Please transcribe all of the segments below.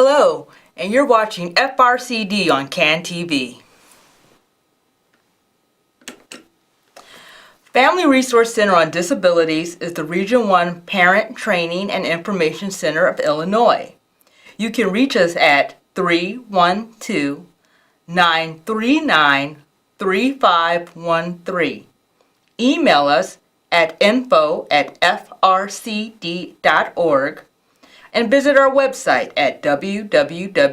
Hello, and you're watching FRCD on CAN TV. Family Resource Center on Disabilities is the Region 1 Parent Training and Information Center of Illinois. You can reach us at 312-939-3513. Email us at info@frcd.org and visit our website at www.frcd.org.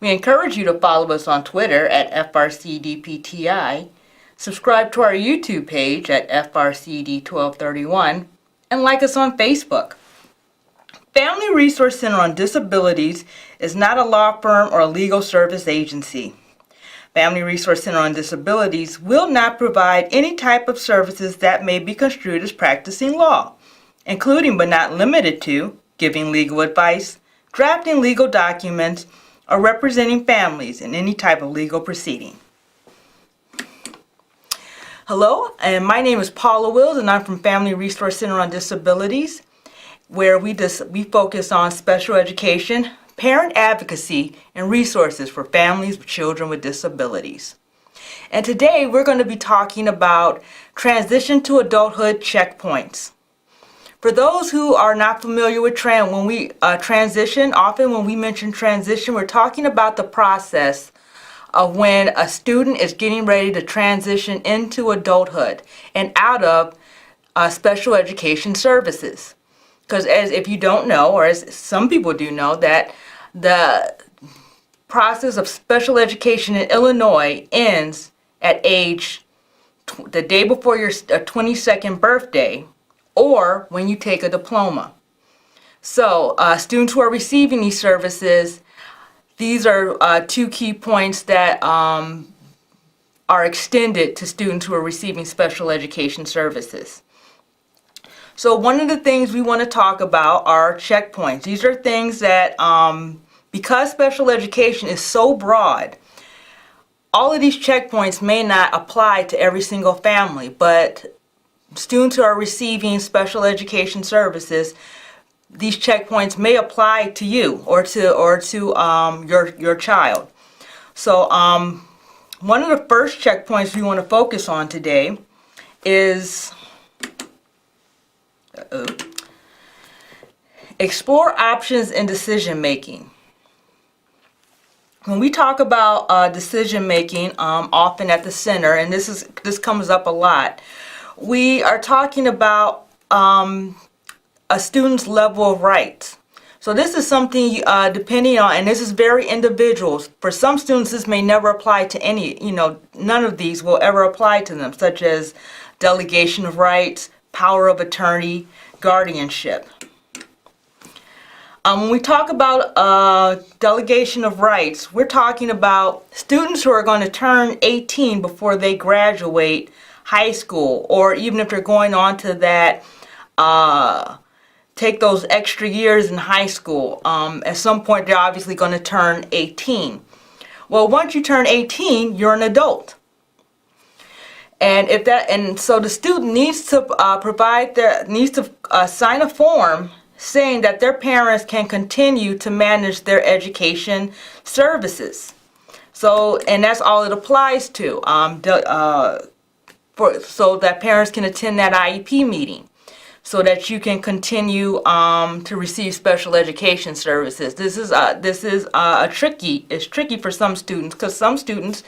We encourage you to follow us on Twitter at FRCDPTI, subscribe to our YouTube page at FRCD1231, and like us on Facebook. Family Resource Center on Disabilities is not a law firm or a legal service agency. Family Resource Center on Disabilities will not provide any type of services that may be construed as practicing law, including but not limited to giving legal advice, drafting legal documents, or representing families in any type of legal proceeding. Hello, and my name is Paula Wills, and I'm from Family Resource Center on Disabilities, where we focus on special education, parent advocacy, and resources for families with children with disabilities. And today we're going to be talking about transition to adulthood checkpoints. For those who are not familiar with when we transition, often when we mention transition, we're talking about the process of when a student is getting ready to transition into adulthood and out of special education services. Because if you don't know, or as some people do know, that the process of special education in Illinois ends at the day before your 22nd birthday, or when you take a diploma. So students who are receiving these services, these are two key points that are extended to students who are receiving special education services. So one of the things we want to talk about are checkpoints. These are things that, because special education is so broad, all of these checkpoints may not apply to every single family, but students who are receiving special education services, these checkpoints may apply to you or to your child. So one of the first checkpoints we want to focus on today is explore options in decision making. When we talk about decision making, often at the center, and this comes up a lot, we are talking about a student's level of rights. So this is something depending on, and this is very individual. For some students, this may never apply to none of these will ever apply to them, such as delegation of rights, power of attorney, guardianship. When we talk about delegation of rights, we're talking about students who are going to turn 18 before they graduate high school, or even if they're going on to that, take those extra years in high school. At some point, they're obviously going to turn 18. Well, once you turn 18, you're an adult. And so the student needs to sign a form saying that their parents can continue to manage their education services. So, and that's all it applies to. So that parents can attend that IEP meeting, so that you can continue to receive special education services. This is tricky for some students, because some students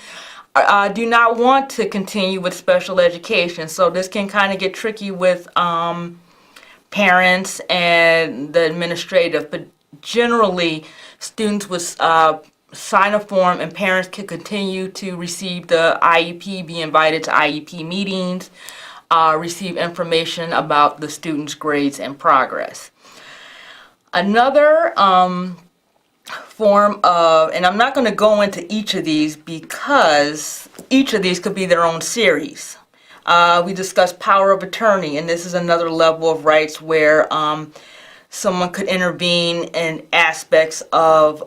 do not want to continue with special education. So this can kind of get tricky with parents and the administrative. But generally, students would sign a form, and parents can continue to receive the IEP, be invited to IEP meetings, receive information about the student's grades and progress. Another form of, and I'm not going to go into each of these because each of these could be their own series. We discussed power of attorney, and this is another level of rights where someone could intervene in aspects of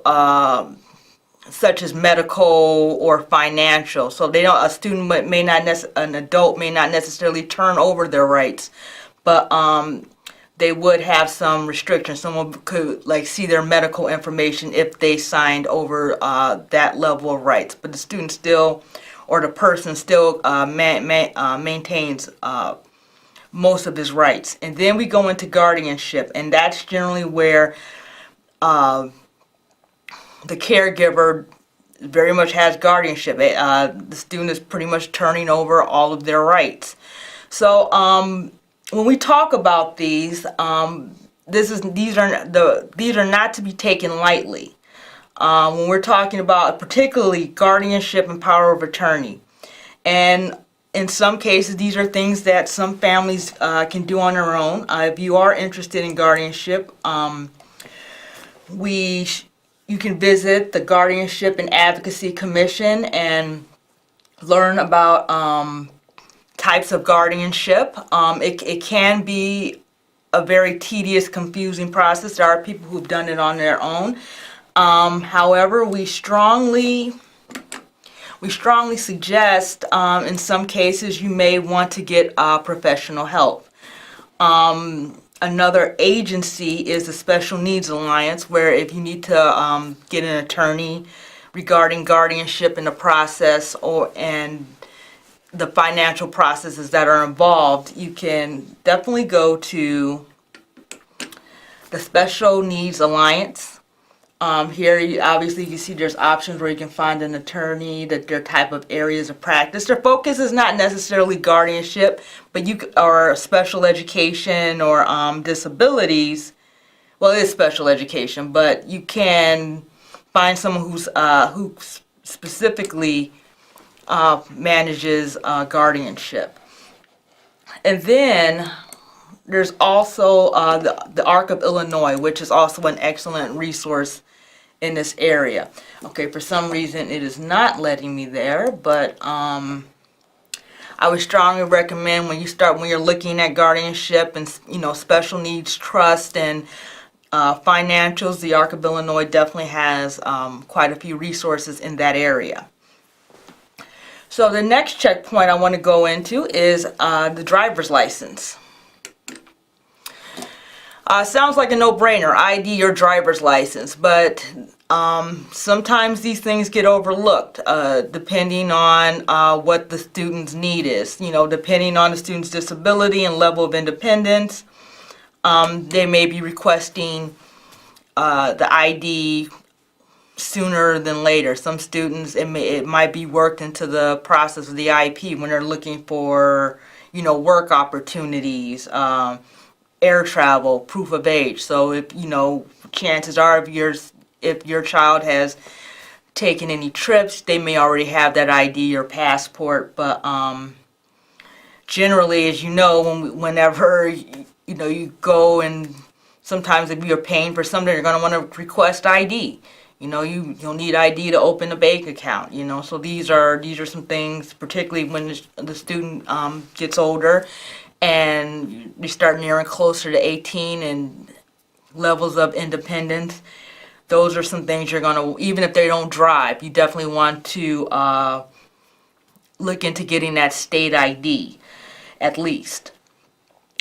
such as medical or financial. So an adult may not necessarily turn over their rights, but they would have some restrictions. Someone could like see their medical information if they signed over that level of rights, but the student still, or the person still maintains most of his rights. And then we go into guardianship, and that's generally where the caregiver very much has guardianship. The student is pretty much turning over all of their rights. So when we talk about these, these are not to be taken lightly. When we're talking about particularly guardianship and power of attorney, and in some cases, these are things that some families can do on their own. If you are interested in guardianship, you can visit the Guardianship and Advocacy Commission and learn about types of guardianship. It can be a very tedious, confusing process. There are people who've done it on their own. However, we strongly suggest, in some cases, you may want to get professional help. Another agency is the Special Needs Alliance, where if you need to get an attorney regarding guardianship and the process and the financial processes that are involved, you can definitely go to the Special Needs Alliance. Here, obviously, you see there's options where you can find an attorney, their type of areas of practice. Their focus is not necessarily guardianship, but or special education or disabilities. Well, it is special education, but you can find someone who specifically manages guardianship. And then there's also the ARC of Illinois, which is also an excellent resource in this area. Okay, for some reason it is not letting me there, but I would strongly recommend when you're looking at guardianship and special needs trust and financials, the ARC of Illinois definitely has quite a few resources in that area. So the next checkpoint I want to go into is the driver's license. Sounds like a no-brainer, ID your driver's license, but sometimes these things get overlooked depending on what the student's need is. Depending on the student's disability and level of independence, they may be requesting the ID sooner than later. Some students, it might be worked into the process of the IEP when they're looking for, work opportunities, air travel, proof of age. So if chances are if your child has taken any trips, they may already have that ID or passport. But generally, as you know, whenever you go, and sometimes if you're paying for something, you're going to want to request ID. You'll need ID to open a bank account. So these are some things, particularly when the student gets older and you start nearing closer to 18 and levels of independence. Those are some things you're going to, even if they don't drive, you definitely want to look into getting that state ID at least.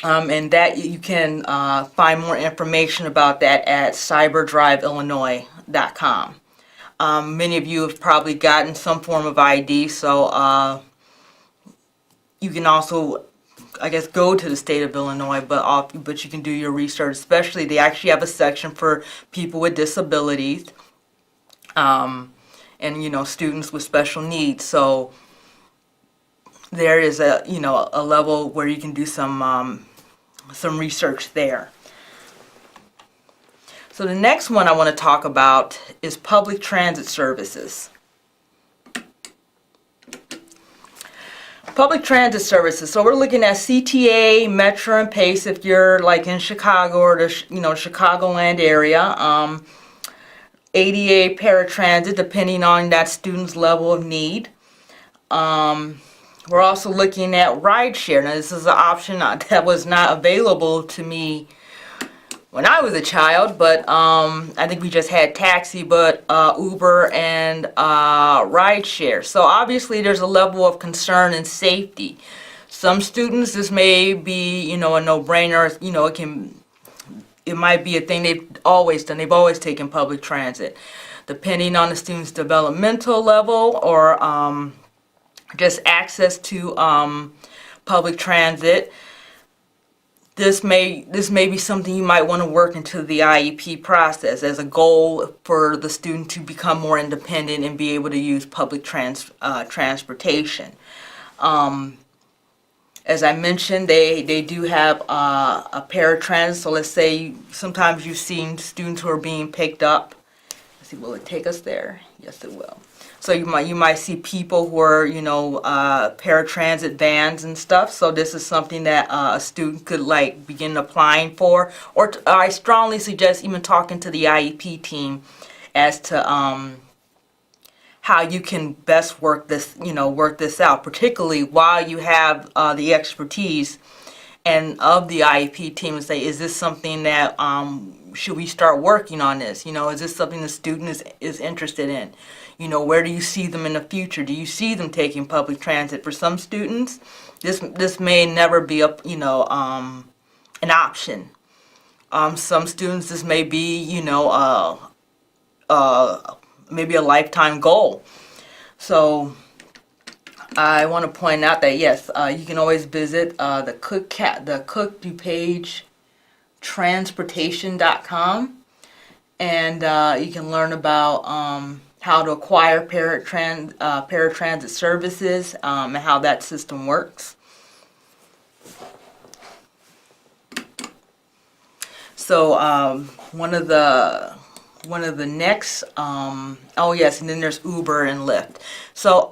And that you can find more information about that at cyberdriveillinois.com. Many of you have probably gotten some form of ID, so you can also, I guess, go to the state of Illinois, but you can do your research. Especially, they actually have a section for people with disabilities, and students with special needs. So there is a level where you can do some research there. So the next one I want to talk about is public transit services. Public transit services. So we're looking at CTA, Metro, and Pace if you're like in Chicago or the Chicagoland area. ADA, paratransit, depending on that student's level of need. We're also looking at rideshare. Now this is an option that was not available to me when I was a child, but I think we just had taxi, but Uber and rideshare. So obviously there's a level of concern and safety. Some students, this may be, a no-brainer. It can it might be a thing they've always done. They've always taken public transit. Depending on the student's developmental level or just access to public transit, this may be something you might want to work into the IEP process as a goal for the student to become more independent and be able to use public transportation. As I mentioned, they do have a paratransit. So let's say sometimes you've seen students who are being picked up. Let's see, will it take us there? Yes, it will. So you might see people who are, paratransit vans and stuff. So this is something that a student could like begin applying for. Or I strongly suggest even talking to the IEP team as to how you can best work this out, particularly while you have the expertise and of the IEP team, and say, is this something that should we start working on this? Is this something the student is interested in? Where do you see them in the future? Do you see them taking public transit? For some students, this may never be an option. Some students, this may be maybe a lifetime goal. So I want to point out that yes, you can always visit the Cook DuPage transportation.com, and you can learn about how to acquire paratransit services and how that system works. So one of the next, oh yes, and then there's Uber and Lyft. So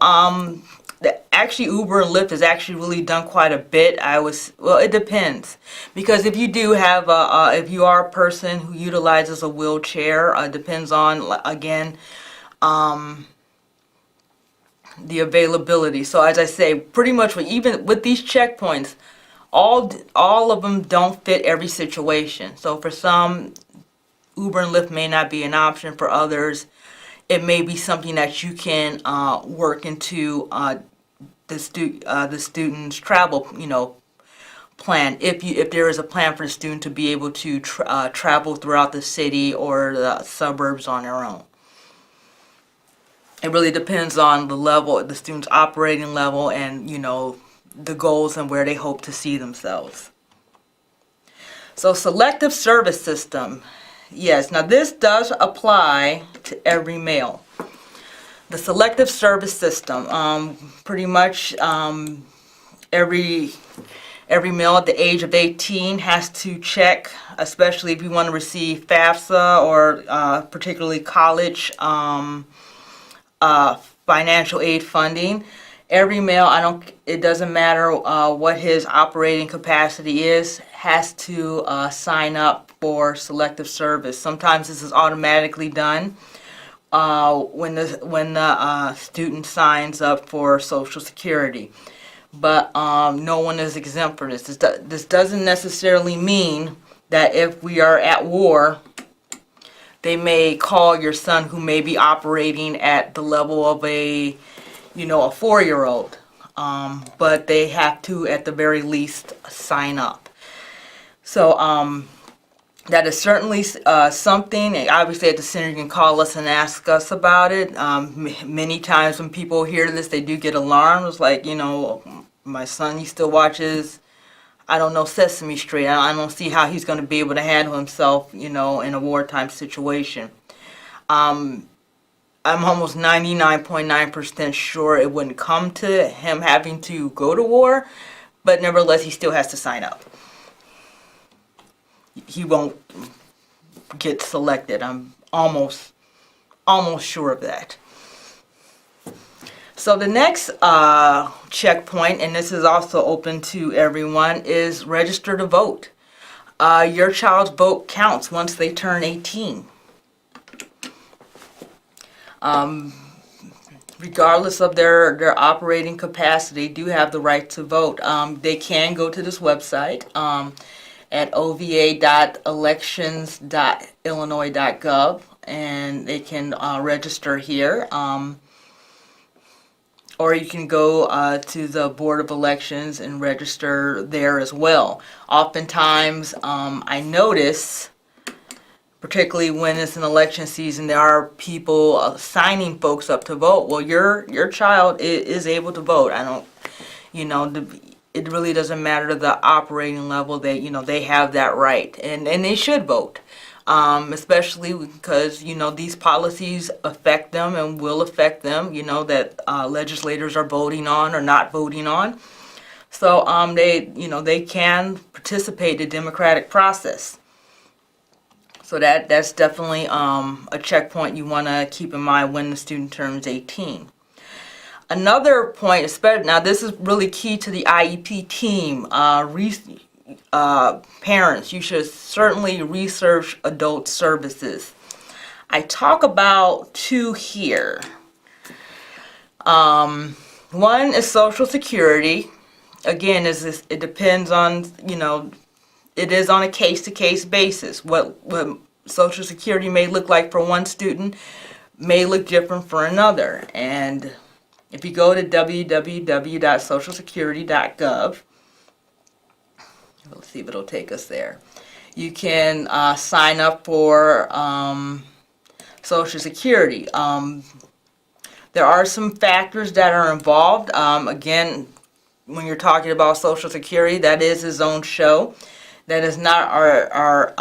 actually Uber and Lyft is actually really done quite a bit. Well, it depends, because if you do have if you are a person who utilizes a wheelchair, it depends on, again, the availability. So as I say, pretty much even with these checkpoints, all of them don't fit every situation. So for some, Uber and Lyft may not be an option. For others, it may be something that you can work into the student's travel, plan. If there is a plan for the student to be able to travel throughout the city or the suburbs on their own. It really depends on the level, the student's operating level, and the goals and where they hope to see themselves. So selective service system. Yes, now this does apply to every male. The selective service system, pretty much every male at the age of 18 has to check, especially if you want to receive FAFSA or particularly college financial aid funding. Every male, it doesn't matter what his operating capacity is, has to sign up for selective service. Sometimes this is automatically done when the student signs up for Social Security. But no one is exempt for this. This doesn't necessarily mean that if we are at war, they may call your son who may be operating at the level of a 4-year-old, but they have to at the very least sign up. So that is certainly something, and obviously at the center you can call us and ask us about it. Many times when people hear this, they do get alarmed. It's like, my son, he still watches, Sesame Street. I don't see how he's going to be able to handle himself, in a wartime situation. I'm almost 99.9% sure it wouldn't come to him having to go to war, but nevertheless, he still has to sign up. He won't get selected. I'm almost sure of that. So the next checkpoint, and this is also open to everyone, is register to vote. Your child's vote counts once they turn 18. Regardless of their operating capacity, do have the right to vote. They can go to this website at ova.elections.illinois.gov, and they can register here. Or you can go to the Board of Elections and register there as well. Oftentimes, I notice particularly when it's an election season. There are people signing folks up to vote. Well, your child is able to vote. I don't, it really doesn't matter the operating level. They have that right, and they should vote. Especially because, these policies affect them and will affect them, that legislators are voting on or not voting on. So they can participate in the democratic process. So that's definitely a checkpoint you want to keep in mind when the student turns 18. Another point, now this is really key to the IEP team, parents, you should certainly research adult services. I talk about two here. One is Social Security. Again, it depends on, it is on a case-to-case basis. What Social Security may look like for one student may look different for another. And if you go to www.socialsecurity.gov, let's see if it'll take us there. You can sign up for Social Security. There are some factors that are involved. Again, when you're talking about Social Security, that is its own show. That is not our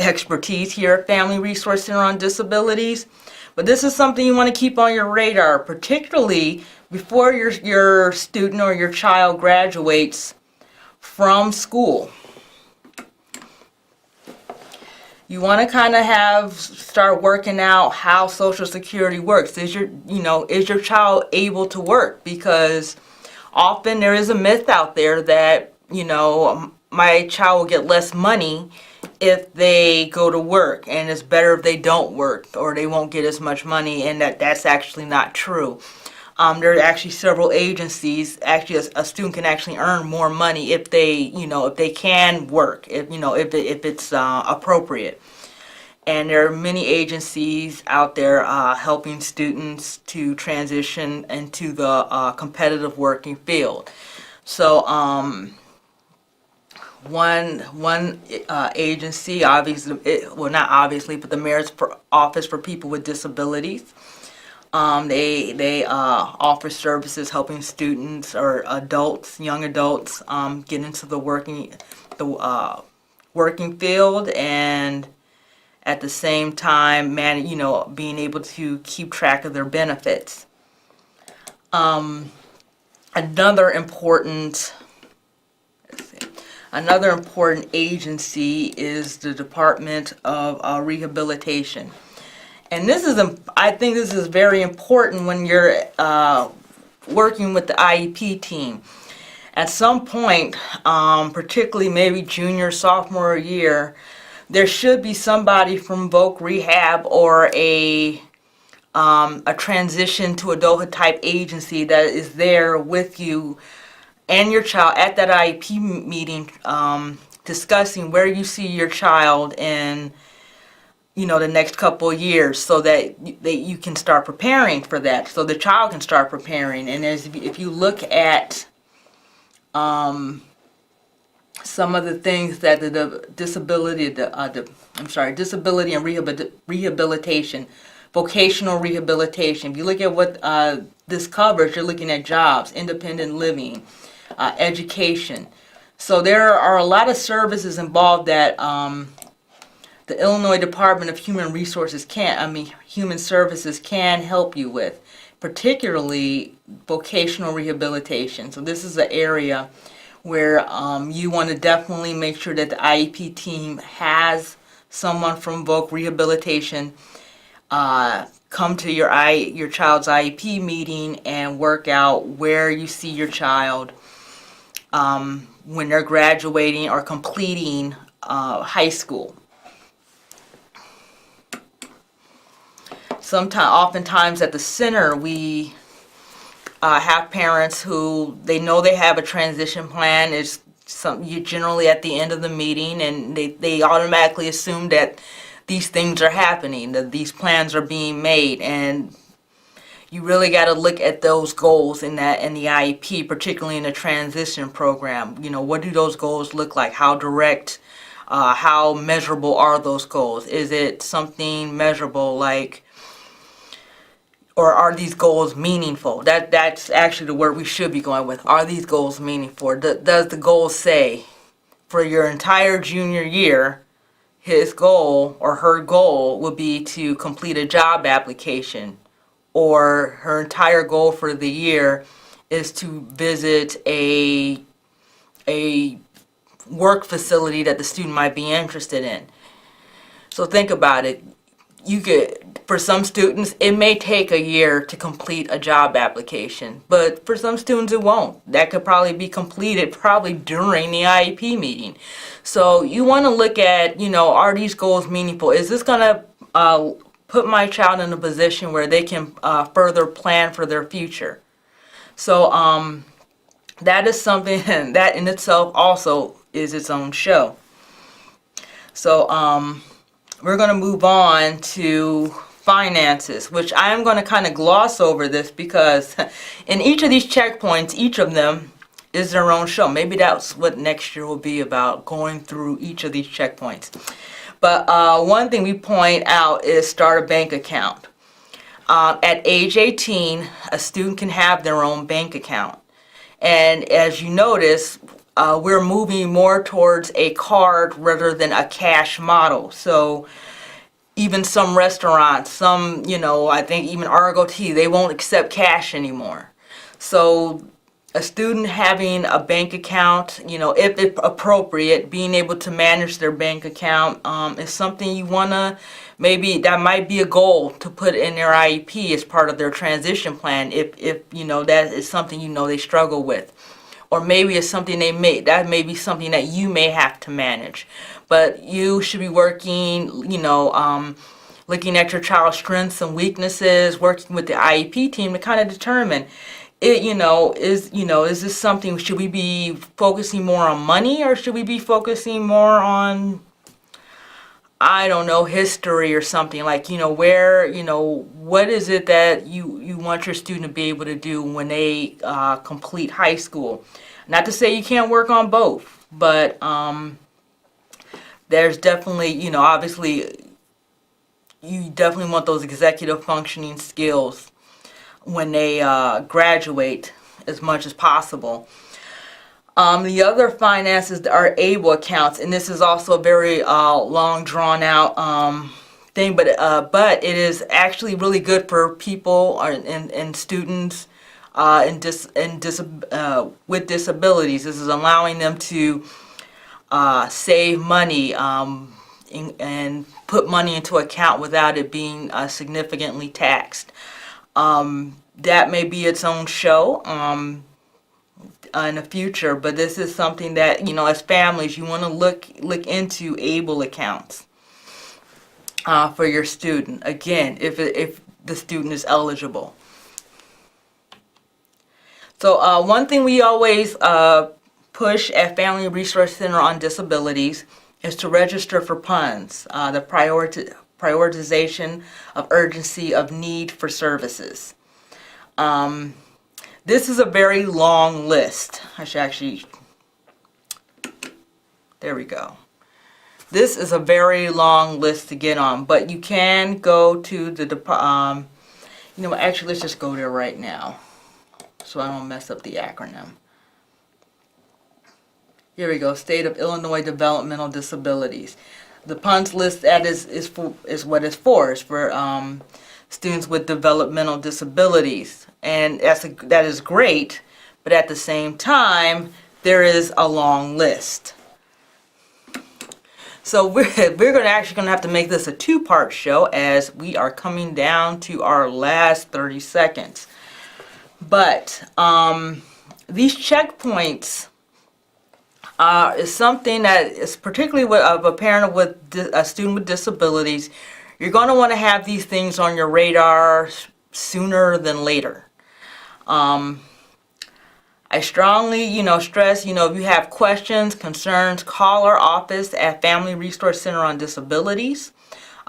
expertise here at Family Resource Center on Disabilities. But this is something you want to keep on your radar, particularly before your student or your child graduates from school. You want to kind of start working out how Social Security works. Is your child able to work? Because often there is a myth out there that, my child will get less money if they go to work, and it's better if they don't work, or they won't get as much money, and that's actually not true. There are actually several agencies. Actually, a student can actually earn more money if they can work, if it's appropriate. And there are many agencies out there helping students to transition into the competitive working field. So one agency, obviously, well, not obviously, but the Mayor's Office for People with Disabilities. They offer services helping students or adults, young adults, get into the working field, and at the same time, being able to keep track of their benefits. Another important agency is the Department of Rehabilitation. And I think this is very important when you're working with the IEP team. At some point, particularly maybe junior, sophomore year, there should be somebody from Voc Rehab or a transition to adulthood type agency that is there with you and your child at that IEP meeting, discussing where you see your child in the next couple of years, so that you can start preparing for that, so the child can start preparing. And if you look at some of the things that the disability and rehabilitation, vocational rehabilitation, if you look at what this covers, you're looking at jobs, independent living, education. So there are a lot of services involved that the Illinois Department of Human Services can help you with, particularly vocational rehabilitation. So this is an area where you want to definitely make sure that the IEP team has someone from Voc Rehabilitation come to your child's IEP meeting and work out where you see your child when they're graduating or completing high school. Oftentimes at the center, we have parents who they know they have a transition plan. It's generally at the end of the meeting, and they automatically assume that these things are happening, that these plans are being made, and you really got to look at those goals in the IEP, particularly in the transition program. What do those goals look like? How direct How measurable are those goals? Is it something measurable like, or are these goals meaningful? That's actually the word we should be going with. Are these goals meaningful? Does the goal say for your entire junior year, his goal or her goal would be to complete a job application, or her entire goal for the year is to visit a work facility that the student might be interested in? So think about it. For some students, it may take a year to complete a job application, but for some students it won't. That could probably be completed probably during the IEP meeting. So you want to look at, are these goals meaningful? Is this going to put my child in a position where they can further plan for their future? So that is something that in itself also is its own show. So we're going to move on to finances, which I am going to kind of gloss over this because in each of these checkpoints, each of them is their own show. Maybe that's what next year will be about, going through each of these checkpoints. But one thing we point out is start a bank account. At age 18, a student can have their own bank account. And as you notice, we're moving more towards a card rather than a cash model. So even some restaurants, I think even Argo Tea, they won't accept cash anymore. So a student having a bank account, if it's appropriate, being able to manage their bank account is something you want to, maybe that might be a goal to put in their IEP as part of their transition plan if that is something they struggle with. Or maybe it's something that may be something that you may have to manage. But you should be working, looking at your child's strengths and weaknesses, working with the IEP team to kind of determine, is this something, should we be focusing more on money, or should we be focusing more on, I don't know, history or something like, what is it that you want your student to be able to do when they complete high school? Not to say you can't work on both, but there's definitely, obviously, you definitely want those executive functioning skills when they graduate as much as possible. The other finances are ABLE accounts, and this is also a very long, drawn-out thing, but it is actually really good for people and students with disabilities. This is allowing them to save money and put money into account without it being significantly taxed. That may be its own show in the future, but this is something that, as families, you want to look into ABLE accounts for your student, again, if the student is eligible. So one thing we always push at Family Resource Center on Disabilities is to register for PUNS, the prioritization of urgency of need for services. This is a very long list. I should actually, there we go. This is a very long list to get on, but you can go to the, actually let's just go there right now so I don't mess up the acronym. Here we go, State of Illinois Developmental Disabilities. The PUNS list that is what it's for. It's for students with developmental disabilities, and that is great. But at the same time, there is a long list. So we're actually going to have to make this a two-part show, as we are coming down to our last 30 seconds. But these checkpoints is something that is particularly of a parent with a student with disabilities. You're going to want to have these things on your radar sooner than later. I strongly, stress, if you have questions, concerns, call our office at Family Resource Center on Disabilities.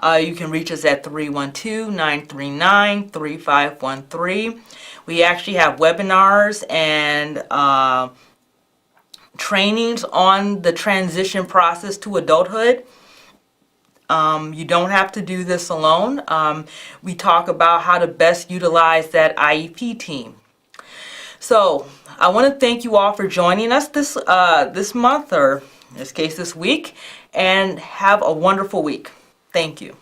You can reach us at 312-939-3513. We actually have webinars and trainings on the transition process to adulthood. You don't have to do this alone. We talk about how to best utilize that IEP team. So I want to thank you all for joining us this month, or in this case this week, and have a wonderful week. Thank you.